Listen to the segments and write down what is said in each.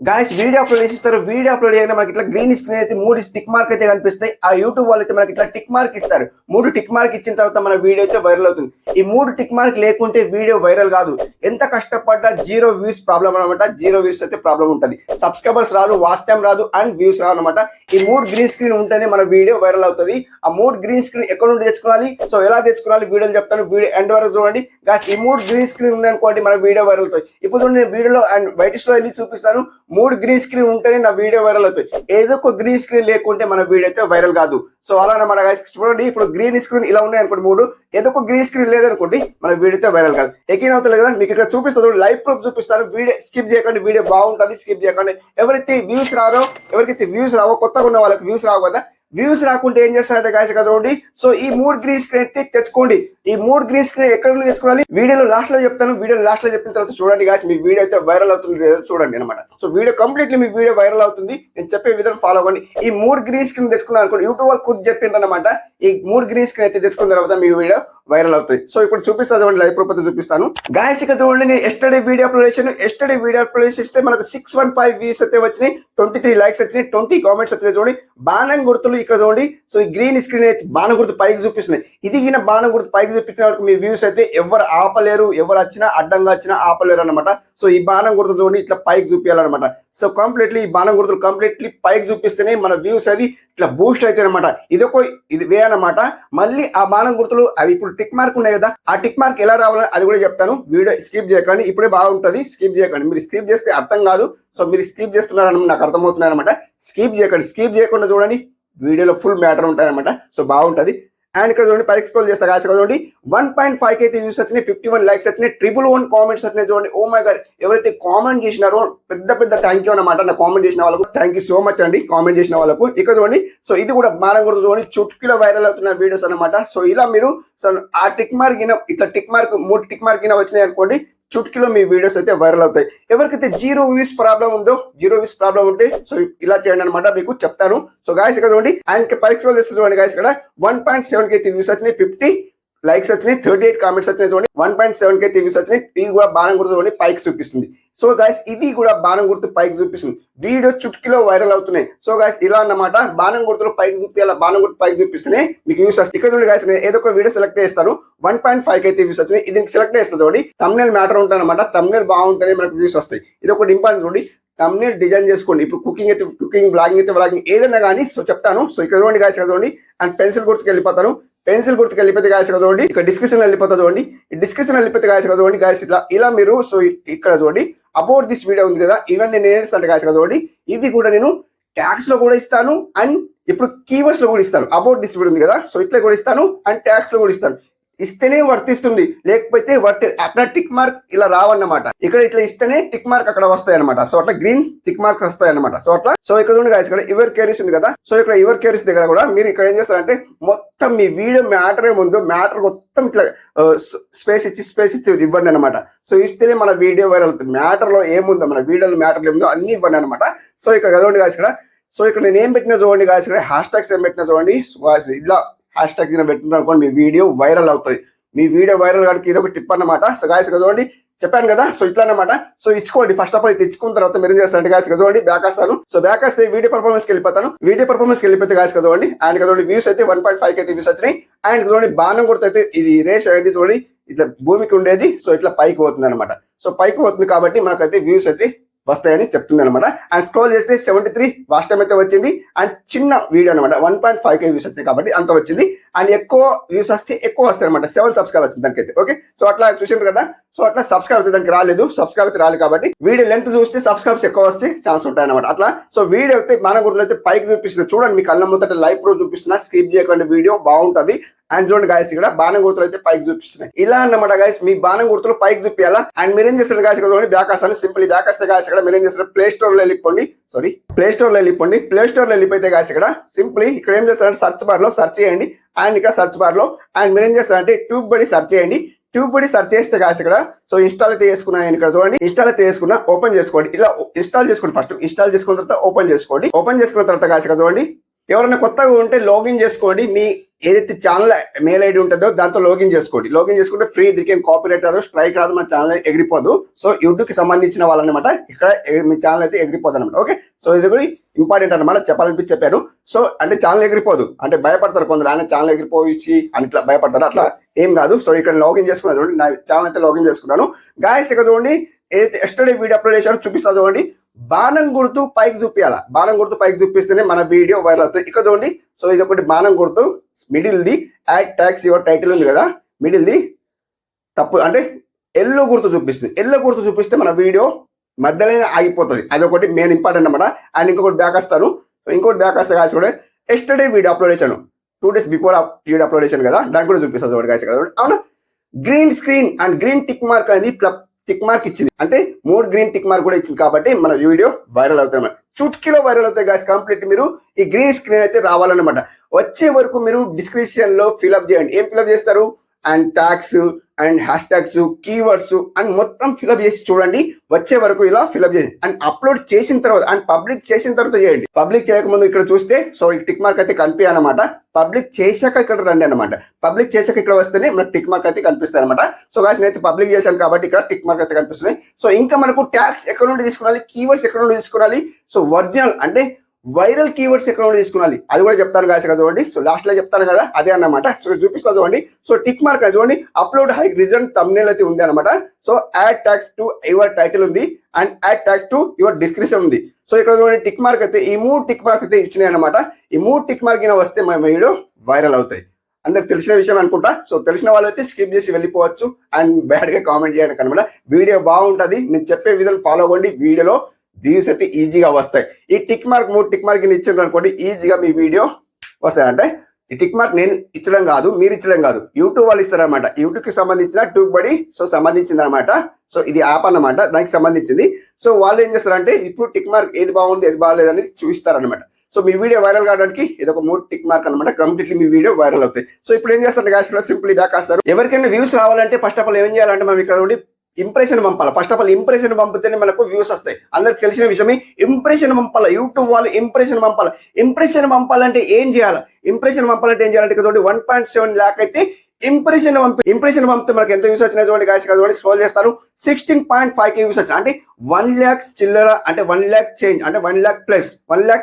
Guys video upload చేసిస్తారు. Video upload చేయగానే మనకి ఇట్లా గ్రీన్ స్క్రీన్ అయితే 3 టిక్ మార్క్ అయితే కనిపిస్తాయి. ఆ యూట్యూబ్ వాళ్ళు అయితే మనకి ఇట్లా టిక్ మార్క్ ఇస్తారు. 3 టిక్ మార్క్ ఇచ్చిన తర్వాత మన వీడియో అయితే వైరల్ అవుతుంది. ఈ 3 టిక్ మార్క్ లేకుంటే వీడియో వైరల్ కాదు. ఎంత కష్టపడ్డా 0 వ్యూస్ ప్రాబ్లం అనమాట. 0 వ్యూస్ అయితే ప్రాబ్లం ఉంటుంది. సబ్స్క్రైబర్స్ రాదు, వాచ్ టైం రాదు అండ్ వ్యూస్ రావు అనమాట. ఈ 3 గ్రీన్ స్క్రీన్ ఉంటేనే మన వీడియో వైరల్ అవుతుంది. ఆ 3 గ్రీన్ స్క్రీన్ ఎక్కడ నుండి తెచ్చుకోవాలి, సో ఎలా తెచ్చుకోవాలి వీడియోని చెప్తాను. వీడియో ఎండ్ వరకు చూడండి. గాయస్ ఈ 3 గ్రీన్ స్క్రీన్ ఉందనుకోండి మన వీడియో వైరల్ అవుతుంది. ఇప్పుడు నేను వీడియోలో అండ్ వైట్ లో వెళ్ళి చూపిస్తాను. 3 గ్రీన్ స్క్రీన్ ఉంటేనే నా వీడియో వైరల్ అవుతుంది. ఏదో ఒక గ్రీన్ స్క్రీన్ లేకుంటే మన వీడియో అయితే వైరల్ కాదు. సో అలా అన్నమాట గైస్. చూడండి ఇప్పుడు గ్రీన్ స్క్రీన్ ఇలా ఉన్నాయి అనుకోండి 3, ఏదో ఒక గ్రీన్ స్క్రీన్ లేదనుకోండి మన వీడియో అయితే వైరల్ కాదు. ఎక్కిన అవుతుంది కదా, మీకు ఇక్కడ చూపిస్తాను, లైవ్ ప్రూఫ్ చూపిస్తాను. వీడియో స్కిప్ చేయకండి, వీడియో బాగుంటుంది, స్కిప్ చేయకండి. ఎవరైతే వ్యూస్ రావో కొత్తగా ఉన్న వాళ్ళకి వ్యూస్ రావు కదా, వ్యూస్ రాకుంటే ఏం చేస్తారంటే గాయస్ కదా చూడండి. సో ఈ 3 గ్రీన్ స్క్రీన్ అయితే తెచ్చుకోండి. ఈ 3 గ్రీన్ స్క్రీన్ ఎక్కడ నుండి తెచ్చుకోవాలి వీడియోలో లాస్ట్ లో చెప్తాను. వీడియో లాస్ట్ లో చెప్పిన తర్వాత చూడండి గాయస్, మీ వీడియో అయితే వైరల్ అవుతుంది చూడండి అనమాట. సో వీడియో కంప్లీట్లీ మీ వీడియో వైరల్ అవుతుంది. నేను చెప్పే విధానం ఫాలో అవ్వండి. ఈ 3 గ్రీన్ స్క్రీన్ తెచ్చుకున్నాను అనుకోండి, యూట్యూబ్ వాళ్ళు ఖుద్ చెప్పిండ్రు అనమాట. ఈ 3 గ్రీన్ స్క్రీన్ అయితే తెచ్చుకున్న తర్వాత మీ వీడియో వైరల్ అవుతుంది. సో ఇప్పుడు చూపిస్తాను చూడండి, లైవ్ ప్రూఫ్ అయితే చూపిస్తాను. గాయస్ ఇక్కడ చూడండి, నేను ఎస్టర్డే వీడియో అప్లోడ్ చేస్తే మనకు 615 వ్యూస్ అయితే వచ్చినాయి, 23 లైక్స్ వచ్చినాయి, 20 కామెంట్స్ వచ్చినాయి. చూడండి బాణం గుర్తులు ఇక్కడ చూడండి. సో ఈ గ్రీన్ స్క్రీన్ అయితే బాణం గుర్తు పైకి చూపిస్తున్నాయి. ఇది ఈయన బాణం గుర్తు పైకి చూపించిన వరకు మీ వ్యూస్ అయితే ఎవరు ఆపలేరు, ఎవరు వచ్చినా అడ్డంగా వచ్చినా ఆపలేరు అనమాట. సో ఈ బాణం గుర్తు చూడండి ఇట్లా పైకి చూపించాలన్నమాట. సో కంప్లీట్లీ ఈ బాణం గుర్తులు కంప్లీట్లీ పైకి చూపిస్తేనే మన వ్యూస్ అది ఇట్లా బూస్ట్ అయితే అనమాట. ఇది వే అనమాట. మళ్ళీ ఆ బాణం గుర్తులు అవి ఇప్పుడు టిక్ మార్క్ ఉన్నాయి కదా, ఆ టిక్ మార్క్ ఎలా రావాలని అది కూడా చెప్తాను. వీడియో స్కిప్ చేయకండి, ఇప్పుడే బాగుంటుంది, స్కిప్ చేయకండి. మీరు స్కిప్ చేస్తే అర్థం కాదు. సో మీరు స్కిప్ చేస్తున్నారని నాకు అర్థమవుతున్నాయి అనమాట. స్కిప్ చేయకండి, స్కిప్ చేయకుండా చూడండి, వీడియోలో ఫుల్ మ్యాటర్ ఉంటుంది అనమాట. సో బాగుంటుంది. అండ్ ఇక్కడ చూడండి పైకి స్క్రోల్ చేస్తా గాయస్, చూడండి 1.5 అయితే వ్యూస్ వచ్చినాయి, 51 లైక్స్ వచ్చినాయి, 111 కామెంట్స్ వచ్చినాయి. చూడండి ఓ మై గాడ్, ఎవరైతే కామెంట్ చేసినారో పెద్ద థ్యాంక్ యూ అనమాట. నా కామెంట్ చేసిన వాళ్ళకు థ్యాంక్ యూ సో మచ్ అండి, కామెంట్ చేసిన వాళ్ళకు. ఇక్కడ చూడండి, సో ఇది కూడా బాణం గుర్తు చూడండి, చుట్కీలో వైరల్ అవుతున్న వీడియోస్ అనమాట. సో ఇలా మీరు సో ఆ టిక్ మార్క్ ఇట్లా టిక్ మార్క్ 3 టిక్ మార్క్ వచ్చినాయి అనుకోండి, చుట్కీలో మీ వీడియోస్ అయితే వైరల్ అవుతాయి. ఎవరికైతే 0 వ్యూస్ ప్రాబ్లం ఉందో, 0 వ్యూస్ ప్రాబ్లం ఉంటే సో ఇలా చేయండి అనమాట, మీకు చెప్తాను. సో గాయస్ ఇక్కడ చూడండి, అండ్ పైకి స్క్రోల్ చేస్తే చూడండి గాయస్, ఇక్కడ 1.7 అయితే వ్యూస్ వచ్చినాయి, 50 లైక్స్ వచ్చినాయి, 38 కామెంట్స్ వచ్చినాయి. చూడండి 1.7 అయితే వ్యూస్ వచ్చినాయి. ఇది కూడా బాణం గుర్తు చూడండి పైకి చూపిస్తుంది. సో గాయస్ ఇది కూడా బాణం గుర్తు పైకి చూపిస్తుంది. వీడియో చుట్కీలో వైరల్ అవుతున్నాయి. సో గాయస్ ఇలా అన్నమాట, బాణం గుర్తులు పైకి చూపించాలి, బాణం గుర్తు పైకి చూపిస్తేనే మీకు వ్యూస్ వస్తాయి. ఇక్కడ చూడండి గాయస్, నేను ఏదో ఒక వీడియో సెలెక్ట్ చేస్తాను, 1.5 అయితే వ్యూస్ వచ్చినాయి. ఇది సెలెక్ట్ చేస్తాను చూడండి, థంబ్నెయిల్ మ్యాటర్ ఉంటుంది అనమాట. థంబ్నెయిల్ బాగుంటేనే మనకు వ్యూస్ వస్తాయి. ఇది ఒకటి ఇంపార్టెంట్ చూడండి, థంబ్నెయిల్ డిజైన్ చేసుకోండి. ఇప్పుడు కుకింగ్ బ్లాగింగ్ ఏదైనా కానీ సో చెప్తాను. సో ఇక్కడ చూడండి గాయస్, చూడండి అండ్ పెన్సిల్ గుర్తుకి వెళ్ళిపోతాను. పెన్సిల్ గుర్తుకి వెళ్ళిపోతే గాయస్ చూడండి, ఇక్కడ డిస్క్రిప్షన్ వెళ్ళిపోతా చూడండి. ఈ డిస్క్రిప్షన్ వెళ్ళిపోతే గాయస్ చూడండి గాయస్, ఇలా మీరు సో ఇక్కడ చూడండి అబౌట్ దిస్ వీడియో ఉంది కదా, ఇవన్నీ నేను ఏం చేస్తాను గాయస్ చూడండి, ఇవి కూడా నేను ట్యాగ్స్ లో కూడా ఇస్తాను అండ్ ఇప్పుడు కీవర్డ్స్ లో కూడా ఇస్తాను. అబౌట్ దిస్ వీడియో ఉంది కదా, సో ఇట్లా కూడా ఇస్తాను అండ్ ట్యాగ్స్ లో కూడా ఇస్తాను. ఇస్తేనే వర్తిస్తుంది, లేకపోతే అక్కడ టిక్ మార్క్ ఇలా రావన్నమాట. ఇక్కడ ఇట్లా ఇస్తేనే టిక్ మార్క్ అక్కడ వస్తాయి అనమాట. సో అట్లా గ్రీన్ టిక్ మార్క్స్ వస్తాయి అనమాట. సో అట్లా సో ఇక్కడ చూడండి గాయస్, ఇక్కడ యువర్ క్యూరీస్ ఉంది కదా, సో ఇక్కడ యువర్ క్యూరీస్ దగ్గర కూడా మీరు ఇక్కడ ఏం చేస్తారంటే మొత్తం మీ వీడియో మ్యాటర్ ఏముందో మ్యాటర్ మొత్తం ఇట్లా స్పేస్ ఇచ్చి ఇవ్వండి అనమాట. సో ఇస్తేనే మన వీడియో వైరల్ అవుతుంది. మ్యాటర్ లో ఏముందో, మన వీడియోలో మ్యాటర్ ఏముందో అన్ని ఇవ్వండి అనమాట. సో ఇక్కడ చూడండి గాయస్, ఇక్కడ సో ఇక్కడ నేను ఏం పెట్టినా చూడండి గాయస్, ఇక్కడ హ్యాష్ ట్యాగ్స్ ఏం పెట్టినా చూడండి, ఇలా హ్యాష్ ట్యాగ్ పెట్టిన అనుకోండి మీ వీడియో వైరల్ అవుతుంది. మీ వీడియో వైరల్ కావడానికి ఇది ఒక టిప్ అన్నమాట. సో గాయస్ చూడండి చెప్పాను కదా, సో ఇట్లా అన్నమాట. సో ఇచ్చుకోండి, ఫస్ట్ ఆఫ్ ఆల్ తెచ్చుకున్న తర్వాత మీరు ఏం చేస్తారంటే గాయస్ చూడండి బ్యాక్ వస్తాను. సో బ్యాక్ వస్తే వీడియో పర్ఫార్మెన్స్ కి వెళ్ళిపోతాను. వీడియో పర్ఫార్మెన్స్ కి వెళ్ళిపోతే గాయస్ చూడండి, అండ్ చూడండి వ్యూస్ అయితే 1.5 అయితే వ్యూస్ వచ్చినాయి. అండ్ చూడండి బాణం గుర్తు అయితే ఇది రేస్ అనేది చూడండి ఇట్లా భూమికి ఉండేది, సో ఇట్లా పైకి పోతుంది అనమాట. సో పైకి పోతుంది కాబట్టి మనకైతే వ్యూస్ అయితే వస్తాయని చెప్తుంది అనమాట. అండ్ స్క్రోల్ చేస్తే 73 వాచ్ టైం అయితే వచ్చింది. అండ్ చిన్న వీడియో అనమాట, 1.5K వ్యూస్ వచ్చినాయి కాబట్టి అంత వచ్చింది. అండ్ ఎక్కువ వ్యూస్ వస్తే ఎక్కువ వస్తాయి అనమాట, 7 సబ్స్క్రైబ్ వచ్చింది దానికైతే. ఓకే, సో అట్లా చూసారు కదా. సో అట్లా సబ్స్క్రైబ్ అయితే దానికి రాలేదు, సబ్స్క్రైబ్ అయితే రాలేదు కాబట్టి వీడియో లెంత్ చూస్తే సబ్స్క్రైబ్స్ ఎక్కువ వస్తే ఛాన్స్ ఉంటాయి అనమాట. అట్లా సో వీడియో అయితే బాణం గుర్తులు అయితే పైకి చూపిస్తుంది చూడండి, మీకు కళ్ళ ముందట లైవ్ ప్రో చూపిస్తున్నా, స్కిప్ చేయకండి, వీడియో బాగుంటది. అండ్ చూడండి గాయస్, ఇక్కడ బాణం గుర్తులు అయితే పైకి చూపిస్తున్నాయి. ఇలా అన్నమాట గాయస్, మీ బాణం గుర్తులు పైకి చూపించాలా. అండ్ మీరేం చేస్తారు గాయస్, ఇక్కడ చూడండి బ్యాక్ వస్తాను. సింపుల్ బ్యాక్ వస్తే గాయస్ ఇక్కడ మీరేం చేస్తారు, ప్లే స్టోర్ లో వెళ్ళిపోండి. ప్లే స్టోర్ లో వెళ్ళిపోతే గాయస్ ఇక్కడ సింపుల్ ఇక్కడ ఏం చేస్తారంటే సర్చ్ బార్ లో సర్చ్ చేయండి. అండ్ ఇక్కడ సర్చ్ బార్ లో అండ్ మీరేం చేస్తారంటే ట్యూబ్ బడి సర్చ్ చేయండి. ట్యూబ్ బడి సర్చ్ చేస్తే గాయస్ ఇక్కడ సో ఇన్స్టాల్ అయితే చేసుకున్నాను. ఇక్కడ చూడండి ఇన్స్టాల్ అయితే చేసుకున్నా, ఓపెన్ చేసుకోండి. ఇలా ఇన్స్టాల్ చేసుకోండి, ఫస్ట్ ఇన్స్టాల్ చేసుకున్న తర్వాత ఓపెన్ చేసుకోండి. ఓపెన్ చేసుకున్న తర్వాత గాయస్ ఇక్కడ చూడండి ఎవరైనా కొత్తగా ఉంటే లాగిన్ చేసుకోండి. మీ ఏదైతే ఛానల్ మెయిల్ ఐడి ఉంటుందో దాంతో లాగిన్ చేసుకోండి. లాగిన్ చేసుకుంటే ఫ్రీ, దీనికి కాపీరైట్ రాదు, స్ట్రైక్ రాదు, మన ఛానల్ ఎగిరిపోదు. సో యూట్యూబ్కి సంబంధించిన వాళ్ళనమాట ఇక్కడ మీ ఛానల్ అయితే ఎగిరిపోదు అనమాట. ఓకే, సో ఇది కూడా ఇంపార్టెంట్ అనమాట, చెప్పాలనిపించి చెప్పాను. సో అంటే ఛానల్ ఎగిరిపోదు అంటే భయపడతారు కొందరు, ఆయన ఛానల్ ఎగిరిపోయి అని ఇట్లా భయపడతారు, అట్లా ఏం కాదు. సో ఇక్కడ లాగిన్ చేసుకున్నాను చూడండి, నా ఛానల్ అయితే లాగిన్ చేసుకున్నాను. గాయస్ ఇక్కడ చూడండి, ఏదైతే ఎస్టర్డే వీడియో అప్లోడ్ చేశారో చూపిస్తా చూడండి. బాణం గుర్తు పైకి చూపించాలా, బాణం గుర్తు పైకి చూపిస్తేనే మన వీడియో వైరల్ అవుతుంది. ఇక్కడ చూడండి, సో ఇది ఒకటి బాణం గుర్తు, middle the add tax your title ఉంది కదా, మిడిల్ ది తప్పు అంటే ఎల్లో గుర్తు చూపిస్తుంది. ఎల్లో గుర్తు చూపిస్తే మన వీడియో మధ్యలోనే ఆగిపోతుంది, అది ఒకటి మెయిన్ ఇంపార్టెంట్ అనమాట. అండ్ ఇంకొకటి బ్యాక్ వస్తాను, ఇంకోటి బ్యాక్ వస్తే కాసి కూడా ఎస్టర్డే వీడియో అప్లోడ్ చేశాను, 2 days బిఫోర్ వీడియో అప్లోడ్ చేశాను కదా, దాన్ని కూడా చూపిస్తాను చూడండి కాసి కదా. అవునా, green screen and green tick mark అనేది టిక్ మార్క్ ఇచ్చింది, అంటే 3 గ్రీన్ టిక్ మార్క్ కూడా ఇచ్చింది కాబట్టి మన వీడియో వైరల్ అవుతాయి అన్నమాట. చుట్కీలో వైరల్ అవుతాయి గాయస్. కంప్లీట్ మీరు ఈ గ్రీన్ స్క్రీన్ అయితే రావాలన్నమాట. వచ్చే వరకు మీరు డిస్క్రిప్షన్ లో ఫిల్అప్ చేయండి. ఏం ఫిల్అప్ చేస్తారు, and tags and hash tags, keywords and మొత్తం ఫిల్అప్ చేసి చూడండి. వచ్చే వరకు ఇలా ఫిల్అప్ చేయండి. అండ్ అప్లోడ్ చేసిన తర్వాత అండ్ పబ్లిక్ చేసిన తర్వాత చేయండి. పబ్లిక్ చేయకముందు ఇక్కడ చూస్తే సో ఈ టిక్ మార్క్ అయితే కనిపించాలన్నమాట. పబ్లిక్ చేశాక ఇక్కడ రండి అనమాట. పబ్లిక్ చేశాక ఇక్కడ వస్తేనే మనకు టిక్ మార్క్ అయితే కనిపిస్తాయి అనమాట. సో గాయస్ నేనైతే పబ్లిక్ చేశాను కాబట్టి ఇక్కడ టిక్ మార్క్ అయితే కనిపిస్తున్నాయి. సో ఇంకా మనకు ట్యాగ్స్ ఎక్కడ నుండి తీసుకోవాలి, కీవర్డ్స్ ఎక్కడ నుండి తీసుకోవాలి, సో ఒరిజినల్ అంటే వైరల్ కీవర్డ్స్ ఎక్కడ నుండి తీసుకోవాలి అది కూడా చెప్తాను గాయస్ కదా చూడండి. సో లాస్ట్ లో చెప్తాను కదా అదే అన్నమాట. సో చూపిస్తా చూడండి. సో టిక్ మార్క్ అది చూడండి, అప్లోడ్ హై రిజల్ట్ థంబ్నెయిల్ అయితే ఉంది అనమాట. So add tags to your title ఉంది and add tags to your description ఉంది. సో ఇక్కడ చూడండి టిక్ మార్క్ అయితే ఈ 3 టిక్ మార్క్ అయితే ఇచ్చినాయి అనమాట. ఈ 3 టిక్ మార్క్ అయినా వస్తే మన వీడియో వైరల్ అవుతాయి. అందరికి తెలిసిన విషయం అనుకుంటా. సో తెలిసిన వాళ్ళు అయితే స్కిప్ చేసి వెళ్ళిపోవచ్చు అండ్ బ్యాడ్ గా కామెంట్ చేయడానికి అనమాట. వీడియో బాగుంటది, నేను చెప్పే విధానం ఫాలో అవ్వండి. వీడియోలో వ్యూస్ అయితే ఈజీగా వస్తాయి. ఈ టిక్ మార్క్ 3 టిక్ మార్క్ ఇచ్చారు అనుకోండి, ఈజీగా మీ వీడియో వస్తాయి. అంటే ఈ టిక్ మార్క్ నేను ఇచ్చడం కాదు, మీరు ఇచ్చడం కాదు, యూట్యూబ్ వాళ్ళు ఇస్తారనమాట. యూట్యూబ్ కి సంబంధించిన ట్యూబ్ బడి సో సంబంధించింది అనమాట. సో ఇది యాప్ అన్నమాట, దానికి సంబంధించింది. సో వాళ్ళు ఏం చేస్తారంటే ఇప్పుడు టిక్ మార్క్ ఏది బాగుంది ఏది బాగాలేదు అనేది చూపిస్తారనమాట. సో మీ వీడియో వైరల్ కావడానికి ఇది ఒక 3 టిక్ మార్క్ అనమాట. కంప్లీట్లీ మీ వీడియో వైరల్ అవుతాయి. సో ఇప్పుడు ఏం చేస్తారు గాయస్, సింపుల్ బ్యాక్ వస్తారు. ఎవరికైనా వ్యూస్ రావాలంటే ఫస్ట్ ఆఫ్ ఆల్ ఏం చేయాలంటే మనం ఇక్కడ ఉండి ఇంప్రెషన్ పంపాలి. ఫస్ట్ ఆఫ్ ఆల్ ఇంప్రెషన్ పంపితేనే మనకు వ్యూస్ వస్తాయి. అందరికి తెలిసిన విషయమే, ఇంప్రెషన్ పంపాలి. యూట్యూబ్ వాళ్ళు ఇంప్రెషన్ పంపాలి. ఇంప్రెషన్ పంపాలంటే ఏం చేయాలి, ఇంప్రెషన్ పంపాలంటే ఏం చేయాలంటే చూడండి 1.7 lakh అయితే ఇంప్రెషన్ పంపితే మనకి ఎంత వ్యూస్ వచ్చినాయి చూడండి గాయస్. చూడండి స్క్రోల్ చేస్తాను, 16.5k వ్యూస్ వచ్చాయి. అంటే 1 lakh చిల్లర, అంటే 1 lakh చేంజ్, అంటే 1 lakh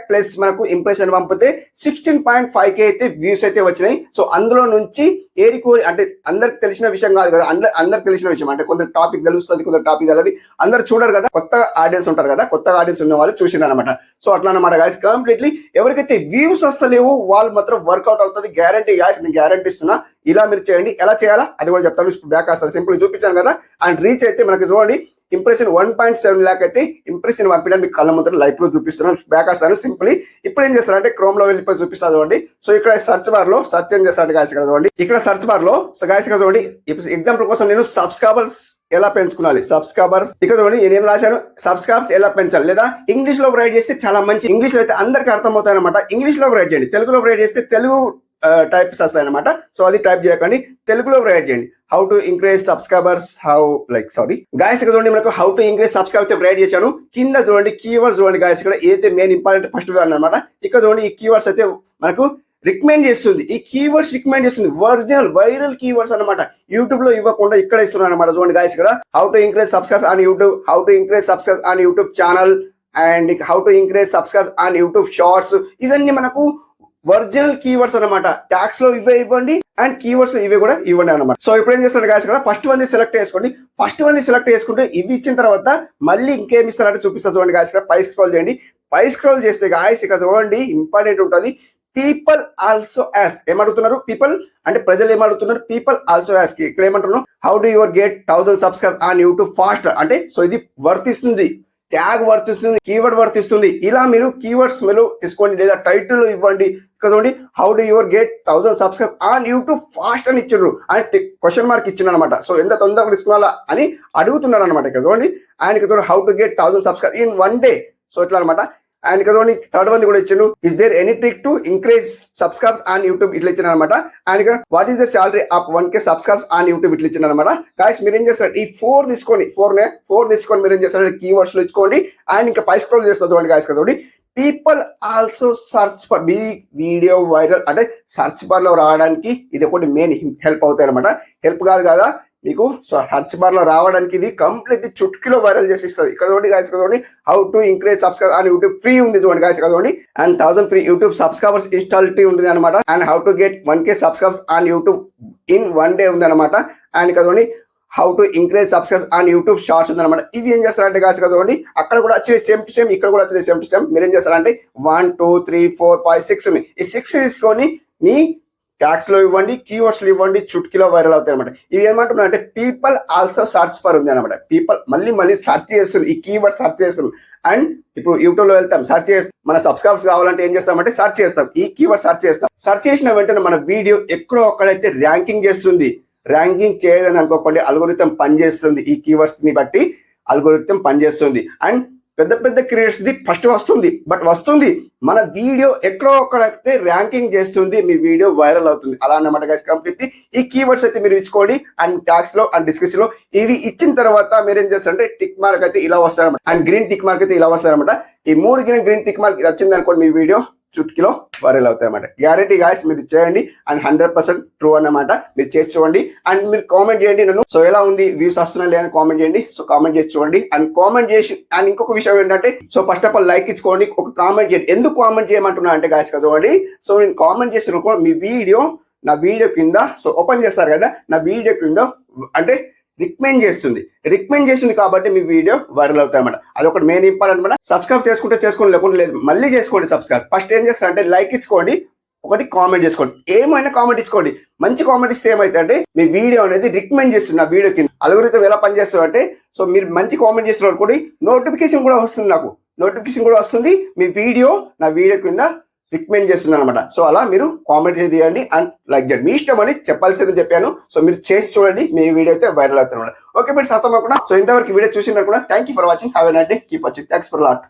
ప్లస్ మనకు ఇంప్రెషన్ పంపితే 16.5k అయితే వ్యూస్ అయితే వచ్చినాయి. సో అందులో నుంచి ఏరికోరి అంటే అందరికి తెలిసిన విషయం కాదు కదా, అందరికి తెలిసిన విషయం అంటే కొంత టాపిక్ తెలుస్తుంది, కొంత టాపిక్ తెలియదు, అందరు చూడరు కదా, కొత్త ఆడియన్స్ ఉంటారు కదా, కొత్త ఆడియన్స్ ఉన్న వాళ్ళు చూసినారు అనమాట. సో అట్లా అనమాట గాయస్. కంప్లీట్లీ ఎవరికైతే వ్యూస్ వస్తలేవో వాళ్ళు మాత్రం వర్కౌట్ అవుతుంది, గ్యారంటీ గాయస్, నేను గ్యారంటీ ఇస్తున్నా. ఇలా మీరు చేయండి. ఎలా చేయాలా అది కూడా చెప్తాను. బ్యాక్ వస్తారు, సింపుల్ చూపించాను కదా. అండ్ రీచ్ అయితే మనకి చూడండి ఇంప్రెషన్ 1.7 lakh అయితే ఇంప్రెషన్ పంపించడానికి మీకు కళ్ళ ముందర లైవ్ ప్రూఫ్ చూపిస్తున్నాను. బ్యాక్ వస్తాను సింపుల్లీ. ఇప్పుడు ఏం చేస్తారంటే క్రోమ్ లో వెళ్ళిపోయి చూపిస్తా చూడండి. సో ఇక్కడ సర్చ్ బార్ లో సర్చ్ ఏం చేస్తారంటే గాయస్ ఇక్కడ చూడండి, ఇక్కడ సర్చ్ బార్ లో గాయస్ ఇక్కడ చూడండి ఎగ్జాంపుల్ కోసం నేను సబ్స్క్రైబర్స్ ఎలా పెంచుకోవాలి, సబ్స్క్రైబర్స్ ఇక్కడ చూడండి నేను రాశాను సబ్స్క్రైబర్స్ ఎలా పెంచాలి, లేదా ఇంగ్లీష్ లో రైట్ చేస్తే చాలా మంచి, ఇంగ్లీష్ లో అయితే అందరికి అర్థమవుతాయి అనమాట. ఇంగ్లీష్ లో రైట్ చేయండి, తెలుగులో రైట్ చేస్తే తెలుగు టైప్స్ వస్తాయి అనమాట. సో అది టైప్ చేయకండి, తెలుగులో రైట్ చేయండి. How to increase subscribers, guys ఇక్కడ చూడండి మనకు how to increase subscriber right చేశాను. కింద చూడండి కీవర్డ్స్ చూడండి గాయస్, ఇక్కడ ఏదైతే మెయిన్ ఇంపార్టెంట్ ఫస్ట్ అనమాట. ఇక్కడ చూడండి ఈ కీవర్డ్స్ అయితే మనకు రికమెండ్ చేస్తుంది. ఈ కీవర్డ్స్ రికమెండ్ చేస్తుంది, ఒరిజినల్ వైరల్ కీవర్డ్స్ అనమాట. యూట్యూబ్ లో ఇవ్వకుండా ఇక్కడ ఇస్తున్నాను అనమాట. చూడండి గాయస్ ఇక్కడ how to increase subscribe on YouTube, how to increase subscribe on YouTube channel and how to increase subscribe on YouTube shorts. ఇవన్నీ మనకు ఒరిజినల్ కీవర్డ్స్ అనమాట. ట్యాక్స్ లో ఇవే ఇవ్వండి అండ్ కీవర్డ్స్ లో ఇవే కూడా ఇవ్వండి అనమాట. సో ఇప్పుడు ఏం చేస్తారు గాయస్ ఇక్కడ ఫస్ట్ వన్ సెలెక్ట్ చేసుకోండి. ఫస్ట్ వన్ సెలెక్ట్ చేసుకుంటే ఇవి ఇచ్చిన తర్వాత మళ్ళీ ఇంకేమి ఇస్తారంటే చూపిస్తారు చూడండి గాయస్. ఇక్కడ పై స్క్రోల్ చేయండి. పై స్క్రోల్ చేస్తే గాయస్ ఇక్కడ చూడండి ఇంపార్టెంట్ ఉంటుంది, పీపుల్ ఆల్సో యాస్క్. ఏమడుగుతున్నారు పీపుల్ అంటే ప్రజలు ఏమడుగుతున్నారు, పీపుల్ ఆల్సో యాస్క్. ఇక్కడ ఏమంటున్నారు, how do your get 1000 subscribe on YouTube fast. అంటే సో ఇది వర్తిస్తుంది, ట్యాగ్ వర్తిస్తుంది, కీవర్డ్ వర్తిస్తుంది. ఇలా మీరు కీవర్డ్స్ మీరు తీసుకోండి, లేదా టైటిల్ ఇవ్వండి. ఇక్కడ చూడండి how do your get 1000 subscribe on YouTube fast అని ఇచ్చిండ్రు, అంటే క్వశ్చన్ మార్క్ ఇచ్చిండు అనమాట. సో ఎంత తొందరగా తీసుకోవాలా అని అడుగుతున్నారు అనమాట. ఇక్కడ చూడండి ఆయనకి చూడండి how to get 1000 subscribe in 1 day. So ఇట్లా అనమాట. అండ్ ఇక్కడ చూడండి థర్డ్ వన్ కూడా ఇచ్చిండు, is there any trick to increase subscribes on YouTube ఇట్లా ఇచ్చిన అనమాట. అండ్ ఇక్కడ what is the salary of 1k subscribes on YouTube ఇట్లా ఇచ్చిన అనమాట. గాయస్ మీరు ఏం చేస్తారు, ఈ 4 తీసుకొని మీరు ఏం చేస్తారు కీవర్డ్స్ లో ఇచ్చుకోండి. అండ్ ఇంకా పై స్క్రోల్ చేస్తారు చూడండి గాయస్ చూడండి people also search for me video viral, అంటే సర్చ్ బార్ లో రావడానికి ఇది ఒకటి మెయిన్ హెల్ప్ అవుతాయి అనమాట. హెల్ప్ కాదు కదా మీకు, సో సర్చ్ బార్ లో రావడానికి ఇది కంప్లీట్ చుట్కీలో వైరల్ చేసి ఇస్తుంది. ఇక్కడ చూడండి గాయస్, ఇక్కడ చూడండి how to increase subscribe and YouTube free ఉంది చూడండి గాయస్, ఇక్కడ చూడండి అండ్ 1000 ఫ్రీ యూట్యూబ్ సబ్స్క్రైబర్స్ ఇన్స్టాలిటీ ఉంది అనమాట. And how to get 1K subscribers on YouTube in 1 day ఉంది అనమాట. అండ్ ఇక్కడ చూడండి how to increase subscribe on YouTube shorts ఉంది అనమాట. ఇవి ఏం చేస్తారంటే గాయస్ కదా చూడండి, అక్కడ కూడా వచ్చే సేమ్ టు సేమ్, ఇక్కడ కూడా వచ్చే సేమ్ టు సేమ్. మీరు ఏం చేస్తారంటే 1 2 3 4 5 6 ఉన్నాయి. ఈ 6 తీసుకొని మీ ట్యాక్స్ లో ఇవ్వండి, కీవర్డ్స్ లో ఇవ్వండి, చుట్కీలో వైరల్ అవుతాయి అనమాట. ఇవి ఏమంటున్నారు అంటే పీపుల్ ఆల్సో సర్చ్ ఫర్ ఉంది అనమాట. పీపుల్ మళ్ళీ సర్చ్ చేస్తున్నారు, ఈ కీవర్డ్ సర్చ్ చేస్తున్నారు. అండ్ ఇప్పుడు యూట్యూబ్ లో వెళ్తాం, సర్చ్ చేస్తాం, మన సబ్స్క్రైబర్స్ కావాలంటే ఏం చేస్తామంటే సర్చ్ చేస్తాం, ఈ కీవర్డ్ సర్చ్ చేస్తాం. సర్చ్ చేసిన వెంటనే మన వీడియో ఎక్కడో ఒక్కడైతే ర్యాంకింగ్ చేస్తుంది. ర్యాంకింగ్ చేయదని అనుకోకండి, అల్గోరిథం పనిచేస్తుంది. ఈ కీవర్డ్స్ ని బట్టి అల్గోరిథం పనిచేస్తుంది. అండ్ పెద్ద పెద్ద క్రియేటర్స్ ది ఫస్ట్ వస్తుంది, బట్ వస్తుంది మన వీడియో ఎక్కడో ఒక్కడైతే ర్యాంకింగ్ చేస్తుంది, మీ వీడియో వైరల్ అవుతుంది. అలా అన్నమాట గైస్ కంప్లీట్. ఈ కీవర్డ్స్ అయితే మీరు ఇచ్చుకోండి. అండ్ ట్యాగ్స్ లో అండ్ డిస్క్రిప్షన్ లో ఇవి ఇచ్చిన తర్వాత మీరు ఏం చేస్తారంటే టిక్ మార్క్ అయితే ఇలా వస్తారన్నమాట. అండ్ గ్రీన్ టిక్ మార్క్ అయితే ఇలా వస్తారన్నమాట. ఈ 3 గ్రీన్ టిక్ మార్క్ వచ్చింది అనుకోండి, మీ వీడియో చుట్కీలో వైరల్ అవుతాయి అన్నమాట. గ్యారంటీ గాయస్, మీరు చేయండి అండ్ 100% ట్రూ అన్నమాట. మీరు చేసి చూడండి అండ్ మీరు కామెంట్ చేయండి నన్ను, సో ఎలా ఉంది వ్యూస్ వస్తున్నా లేదని కామెంట్ చేయండి. సో కామెంట్ చేసి చూడండి అండ్ కామెంట్ చేసి. అండ్ ఇంకొక విషయం ఏంటంటే, so first of all like ఇచ్చుకోండి, ఒక కామెంట్ చేయండి. ఎందుకు కామెంట్ చేయమంటున్నా అంటే గాయస్ కదా చూడండి, సో నేను కామెంట్ చేసిన మీ వీడియో నా వీడియో కింద సో ఓపెన్ చేస్తారు కదా, నా వీడియో కింద అంటే రికమెండ్ చేస్తుంది కాబట్టి మీ వీడియో వైరల్ అవుతాయి అనమాట. అదొకటి మెయిన్ ఇంపార్టెంట్ అనమాట. సబ్స్క్రైబ్ చేసుకోండి, లేకుండా లేదు, మళ్ళీ చేసుకోండి సబ్స్క్రైబ్. ఫస్ట్ ఏం చేస్తారంటే లైక్ ఇచ్చుకోండి, ఒకటి కామెంట్ చేసుకోండి, ఏమైనా కామెంట్ ఇచ్చుకోండి. మంచి కామెంట్ ఇస్తే ఏమైతే అంటే మీ వీడియో అనేది రికమెండ్ చేస్తుంది నా వీడియో కింద. అల్గోరిథం ఎలా పనిచేస్తుంది అంటే, సో మీరు మంచి కామెంట్ చేస్తున్నారు అనుకోండి, నోటిఫికేషన్ కూడా వస్తుంది, నాకు నోటిఫికేషన్ కూడా వస్తుంది, మీ వీడియో నా వీడియో కింద రికమెండ్ చేస్తున్నాను అనమాట. సో అలా మీరు కామెంట్ చేయండి అండ్ లైక్ చేయండి, మీ ఇష్టం అని చెప్పాల్సింది చెప్పాను. సో మీరు చేసి చూడండి, మీ వీడియో అయితే వైరల్ అవుతుంది అనమాట. ఓకే ఫ్రెండ్స్, అర్థం అవ్వకుండా. సో ఇంతవరకు వీడియో చూసినా కూడా thank you for watching. Have a nice day, keep watching, thanks for lot.